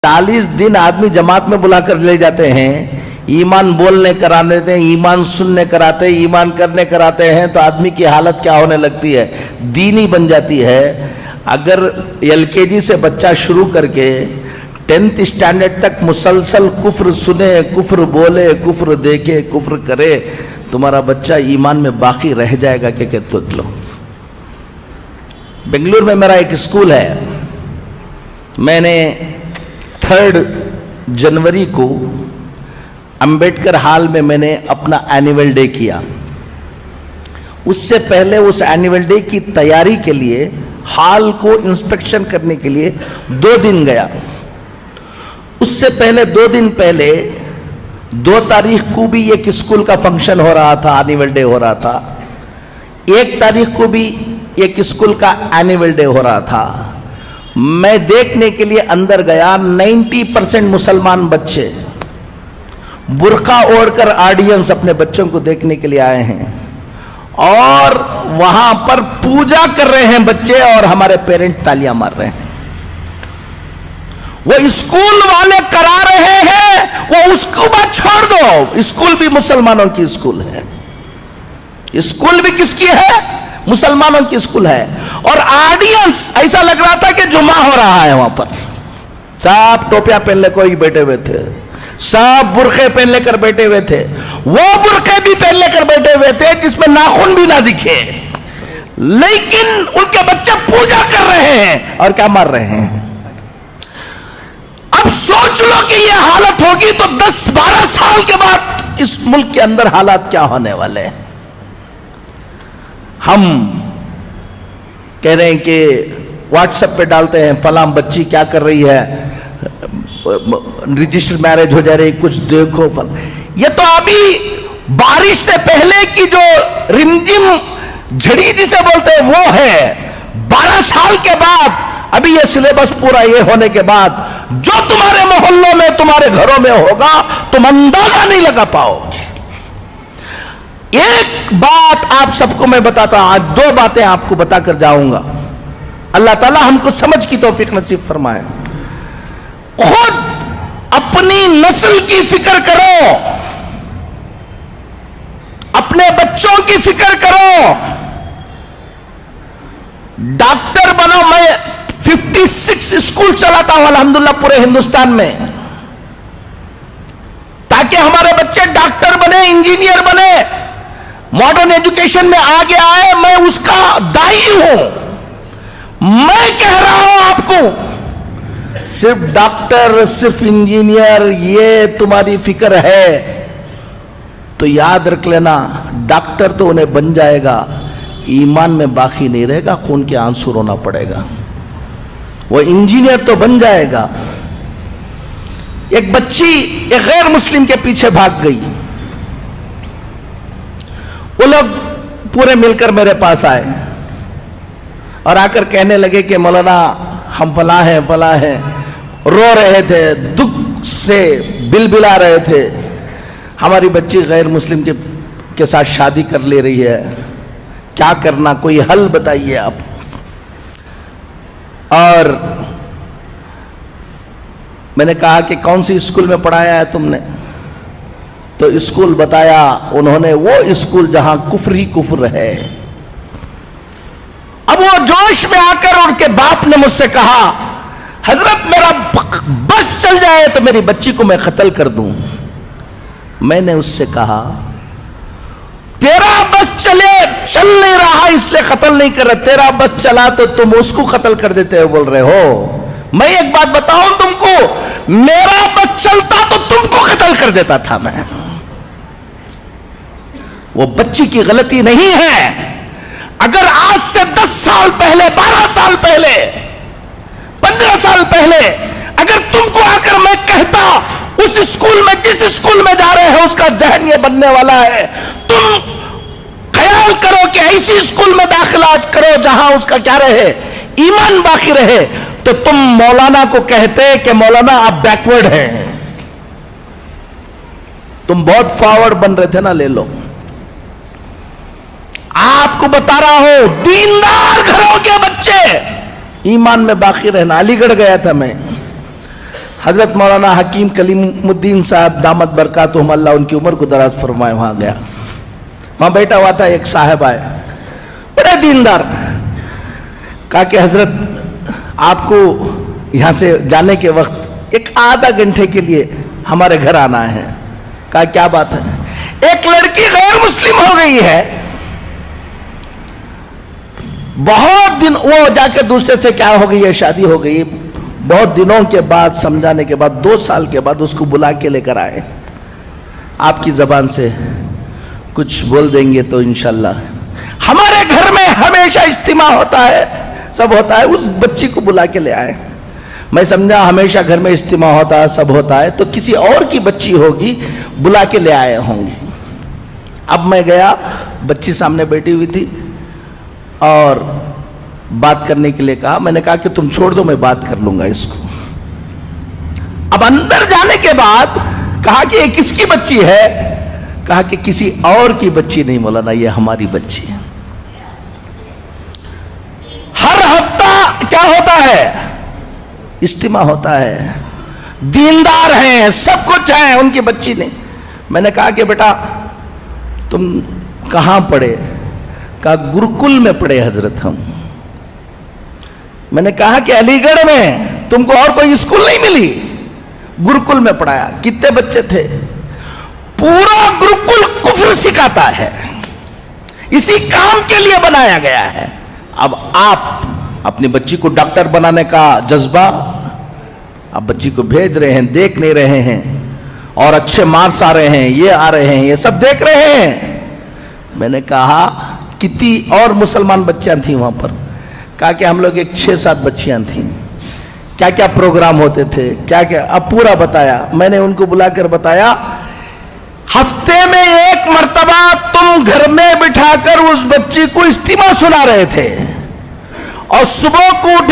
40 दिन आदमी जमात में बुला कर ले जाते हैं, ईमान बोलने करा देते हैं, ईमान सुनने कराते हैं, ईमान करने कराते हैं, तो आदमी की हालत क्या होने लगती है, दीनी बन जाती है। अगर LKG से बच्चा शुरू करके 10th स्टैंडर्ड तक मुसलसल कुफ्र सुने, कुफ्र बोले, कुफ्र देखे, कुफ्र करे, तुम्हारा बच्चा ईमान में बाकी रह जाएगा कि देख लो। बेंगलुरु में मेरा एक स्कूल है, मैंने 3 जनवरी को अंबेडकर हॉल में मैंने अपना एनुअल डे किया। उससे पहले उस एनुअल डे की तैयारी के लिए हॉल को इंस्पेक्शन करने के लिए 2 दिन गया। उससे पहले 2 दिन पहले 2 तारीख को भी एक स्कूल का फंक्शन हो रहा था, एनुअल डे हो रहा था। 1 तारीख को भी एक स्कूल का एनुअल डे हो रहा था। मैं देखने के लिए अंदर गया, 90% मुसलमान बच्चे बुर्का ओढ़कर ऑडियंस अपने बच्चों को देखने के लिए आए हैं, और वहां पर पूजा कर रहे हैं बच्चे, और हमारे पेरेंट तालियां मार रहे हैं। वो स्कूल वाले करा रहे हैं, वो उसको बात छोड़ दो, स्कूल भी मुसलमानों की स्कूल है। स्कूल भी किसकी है? मुसलमानों की स्कूल है। और ऑडियंस ऐसा लग रहा था कि जुमा हो रहा है। वहां पर सब टोपियां पहन ले कोई बैठे हुए थे, सब बुरखे पहन लेकर बैठे हुए थे। वो बुरखे भी पहन लेकर बैठे हुए थे जिसमें नाखून भी ना दिखे, लेकिन उनके बच्चे पूजा कर रहे हैं और क्या मार रहे हैं। अब सोच लो कि ये हालत होगी तो 10-12 साल के बाद इस मुल्क के अंदर हालात क्या होने वाले हैं। हम कह रहे हैं कि व्हाट्सएप पे डालते हैं, फलां बच्ची क्या कर रही है, रजिस्टर मैरिज हो जा रही, कुछ देखो। ये तो अभी बारिश से पहले की जो रिमझिम झड़ी जिसे बोलते हैं वो है। 12 साल के बाद अभी ये सिलेबस पूरा ये होने के बाद जो तुम्हारे मोहल्लों में, तुम्हारे घरों में होगा, तुम अंदाजा नहीं लगा पाओगे। एक बात आप सबको मैं बताता हूं, आज 2 बातें आपको बताकर जाऊंगा। अल्लाह ताला हमको समझ की तौफीक नसीब फरमाए। खुद अपनी नस्ल की फिक्र करो, अपने बच्चों की फिक्र करो, डॉक्टर बनो। मैं 56 स्कूल चलाता हूं अल्हम्दुलिल्लाह पूरे हिंदुस्तान में, ताकि हमारे बच्चे डॉक्टर बने, इंजीनियर बने, मॉडर्न एजुकेशन में आगे आए। मैं उसका दाई हूं। मैं कह रहा हूं आपको, सिर्फ डॉक्टर, सिर्फ इंजीनियर ये तुम्हारी फिक्र है तो याद रख लेना, डॉक्टर तो उन्हें बन जाएगा, ईमान में बाकी नहीं रहेगा, खून के आंसू रोना पड़ेगा। वो इंजीनियर तो बन जाएगा। एक बच्ची एक गैर मुस्लिम के पीछे भाग गई। वो लोग पूरे मिलकर मेरे पास आए और आकर कहने लगे कि मौलाना हम फला हैं, फला हैं। रो रहे थे, दुख से बिलबिला रहे थे। हमारी बच्ची गैर मुस्लिम के साथ शादी कर ले रही है, क्या करना, कोई हल बताइए आप। और मैंने कहा कि कौन सी स्कूल में पढ़ाया है तुमने? तो स्कूल बताया उन्होंने, वो स्कूल जहां कुफ्र ही कुफ्र है। अब वो जोश में आकर उनके बाप ने मुझसे कहा, हजरत मेरा बस चल जाए तो मेरी बच्ची को मैं कत्ल कर दूं। मैंने उससे कहा, तेरा बस चल नहीं रहा इसलिए कत्ल नहीं कर रहे, तेरा बस चला तो तुम उसको कत्ल कर देते हो बोल रहे हो। मैं एक बात बताऊं तुमको, मेरा बस चलता तो तुमको कत्ल कर देता था मैं। वो बच्ची की गलती नहीं है। अगर आज से 10 साल पहले, 12 साल पहले, 15 साल पहले अगर तुमको आकर मैं कहता उस स्कूल में, जिस स्कूल में जा रहे हो उसका जहन ये बनने वाला है, तुम ख्याल करो कि ऐसी स्कूल में दाखिला करो जहां उसका क्या रहे, ईमान बाकी रहे, तो तुम मौलाना को कहते कि मौलाना आप बैकवर्ड हैं। तुम बहुत फॉरवर्ड बन रहे थे ना, ले लो। आपको बता रहा हूं, दीनदार घरों के बच्चे ईमान में बाकी रहना। अलीगढ़ गया था मैं, حضرت مولانا حکیم کلیم صاحب دامت برکاتہم اللہ ان کی عمر کو دراز فرمائے، وہاں گیا، وہاں بیٹھا ہوا تھا، ایک صاحب آئے بڑے دیندار، کہا کہ حضرت آپ کو یہاں سے جانے کے وقت ایک آدھا گھنٹے کے لیے ہمارے گھر آنا ہے۔ کہا کیا بات ہے؟ ایک لڑکی غیر مسلم ہو گئی ہے، بہت دن، وہ جا کے دوسرے سے کیا ہو گئی ہے، شادی ہو گئی، بہت دنوں کے بعد سمجھانے کے بعد 2 سال کے بعد اس کو بلا کے لے کر آئے، آپ کی زبان سے کچھ بول دیں گے تو انشاءاللہ۔ ہمارے گھر میں ہمیشہ اجتماع ہوتا ہے، سب ہوتا ہے، اس بچی کو بلا کے لے آئے۔ میں سمجھا ہمیشہ گھر میں اجتماع ہوتا ہے، سب ہوتا ہے، تو کسی اور کی بچی ہوگی، بلا کے لے آئے ہوں گے۔ اب میں گیا، بچی سامنے بیٹھی ہوئی تھی اور بات کرنے کے لیے کہا، میں نے کہا کہ تم چھوڑ دو، میں بات کر لوں گا اس کو۔ اب اندر جانے کے بعد کہا کہ یہ کس کی بچی ہے؟ کہا کہ کسی اور کی بچی نہیں مولانا، یہ ہماری بچی ہے۔ ہر ہفتہ کیا ہوتا ہے؟ اجتماع ہوتا ہے، دیندار ہیں، سب کچھ ہیں، ان کی بچی نہیں۔ میں نے کہا کہ بیٹا تم کہاں پڑھے؟ کہا گرکل میں پڑھے حضرت ہم۔ میں نے کہا کہ علی گڑھ میں تم کو اور کوئی اسکول نہیں ملی؟ گرکل میں پڑھایا۔ کتنے بچے تھے؟ پورا گرکل کفر سکھاتا ہے، اسی کام کے لیے بنایا گیا ہے۔ اب آپ اپنی بچی کو ڈاکٹر بنانے کا جذبہ، آپ بچی کو بھیج رہے ہیں، دیکھ نہیں رہے ہیں، اور اچھے مارکس آ رہے ہیں، یہ آ رہے ہیں، یہ سب دیکھ رہے ہیں۔ میں نے کہا کتنی اور مسلمان بچیاں تھیں وہاں پر؟ کہا کہ ہم لوگ ایک 6-7 بچیاں تھیں، کیا کیا پروگرام ہوتے تھے، کیا کیا، اب پورا بتایا۔ میں نے ان کو بلا کر بتایا، ہفتے میں 1 مرتبہ تم گھر میں بٹھا کر اس بچی کو اجتماع سنا رہے تھے، اور صبح کو اٹھے